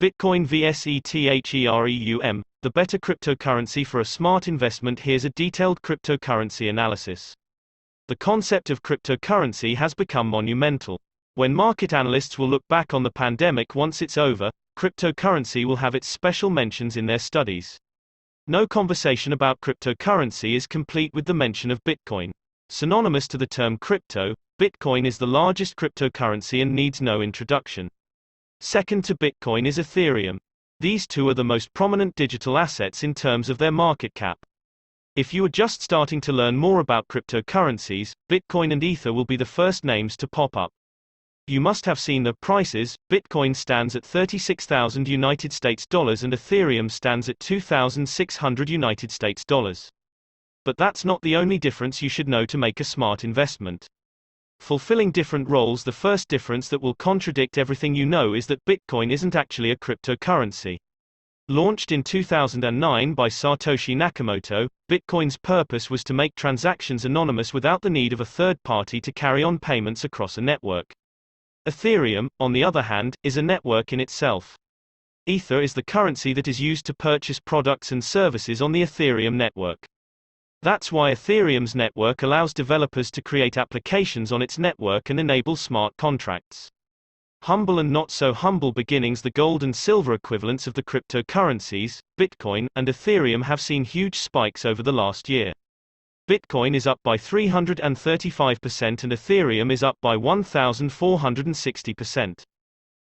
Bitcoin vs Ethereum, the better cryptocurrency for a smart investment. Here's a detailed cryptocurrency analysis. The concept of cryptocurrency has become monumental. When market analysts will look back on the pandemic once it's over, cryptocurrency will have its special mentions in their studies. No conversation about cryptocurrency is complete with the mention of Bitcoin. Synonymous to the term crypto, Bitcoin is the largest cryptocurrency and needs no introduction. Second to Bitcoin is Ethereum. These two are the most prominent digital assets in terms of their market cap. If you are just starting to learn more about cryptocurrencies, Bitcoin and Ether will be the first names to pop up. You must have seen the prices. Bitcoin stands at $36,000 United States dollars and Ethereum stands at $2,600 United States dollars. But that's not the only difference you should know to make a smart investment. Fulfilling different roles. The first difference that will contradict everything you know is that Bitcoin isn't actually a cryptocurrency. Launched in 2009 by Satoshi Nakamoto, Bitcoin's purpose was to make transactions anonymous without the need of a third party to carry on payments across a network. Ethereum, on the other hand, is a network in itself. Ether is the currency that is used to purchase products and services on the Ethereum network. That's why Ethereum's network allows developers to create applications on its network and enable smart contracts. Humble and not so humble beginnings. The gold and silver equivalents of the cryptocurrencies, Bitcoin and Ethereum, have seen huge spikes over the last year. Bitcoin is up by 335% and Ethereum is up by 1,460%.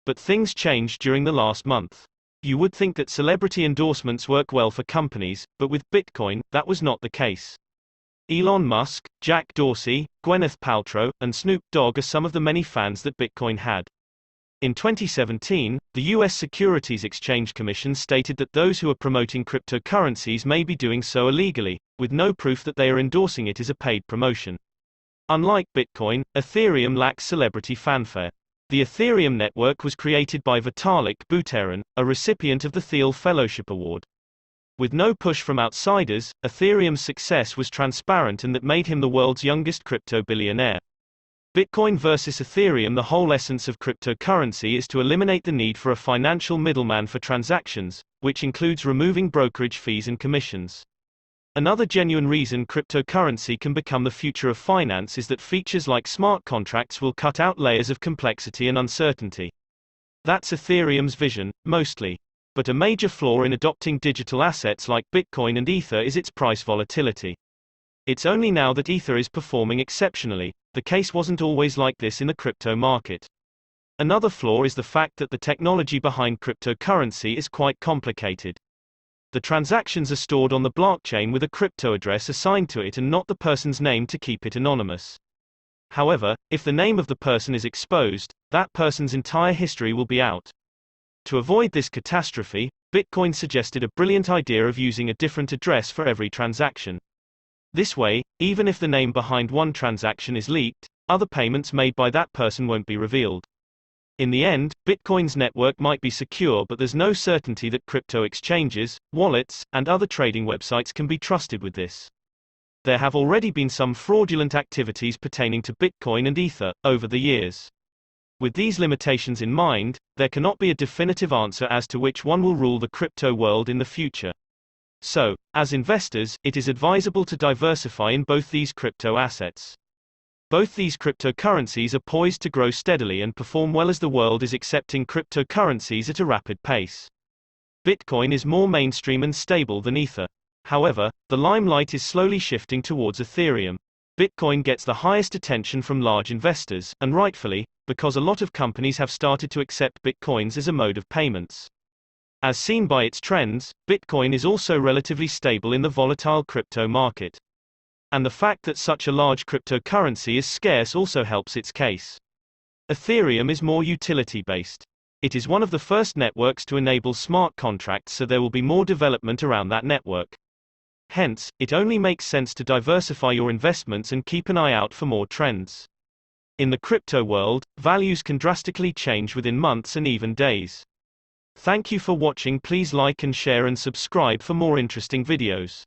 But things changed during the last month. You would think that celebrity endorsements work well for companies, but with Bitcoin, that was not the case. Elon Musk, Jack Dorsey, Gwyneth Paltrow, and Snoop Dogg are some of the many fans that Bitcoin had. In 2017, the U.S. Securities Exchange Commission stated that those who are promoting cryptocurrencies may be doing so illegally, with no proof that they are endorsing it as a paid promotion. Unlike Bitcoin, Ethereum lacks celebrity fanfare. The Ethereum network was created by Vitalik Buterin, a recipient of the Thiel Fellowship Award. With no push from outsiders, Ethereum's success was transparent, and that made him the world's youngest crypto billionaire. Bitcoin versus Ethereum. The whole essence of cryptocurrency is to eliminate the need for a financial middleman for transactions, which includes removing brokerage fees and commissions. Another genuine reason cryptocurrency can become the future of finance is that features like smart contracts will cut out layers of complexity and uncertainty. That's Ethereum's vision, mostly. But a major flaw in adopting digital assets like Bitcoin and Ether is its price volatility. It's only now that Ether is performing exceptionally. The case wasn't always like this in the crypto market. Another flaw is the fact that the technology behind cryptocurrency is quite complicated. The transactions are stored on the blockchain with a crypto address assigned to it and not the person's name to keep it anonymous. However, if the name of the person is exposed, that person's entire history will be out. To avoid this catastrophe, Bitcoin suggested a brilliant idea of using a different address for every transaction. This way, even if the name behind one transaction is leaked, other payments made by that person won't be revealed. In the end, Bitcoin's network might be secure, but there's no certainty that crypto exchanges, wallets, and other trading websites can be trusted with this. There have already been some fraudulent activities pertaining to Bitcoin and Ether over the years. With these limitations in mind, there cannot be a definitive answer as to which one will rule the crypto world in the future. So, as investors, it is advisable to diversify in both these crypto assets. Both these cryptocurrencies are poised to grow steadily and perform well as the world is accepting cryptocurrencies at a rapid pace. Bitcoin is more mainstream and stable than Ether. However, the limelight is slowly shifting towards Ethereum. Bitcoin gets the highest attention from large investors, and rightfully, because a lot of companies have started to accept Bitcoins as a mode of payments. As seen by its trends, Bitcoin is also relatively stable in the volatile crypto market. And the fact that such a large cryptocurrency is scarce also helps its case. Ethereum is more utility-based. It is one of the first networks to enable smart contracts, so there will be more development around that network. Hence, it only makes sense to diversify your investments and keep an eye out for more trends. In the crypto world, values can drastically change within months and even days. Thank you for watching. Please like and share and subscribe for more interesting videos.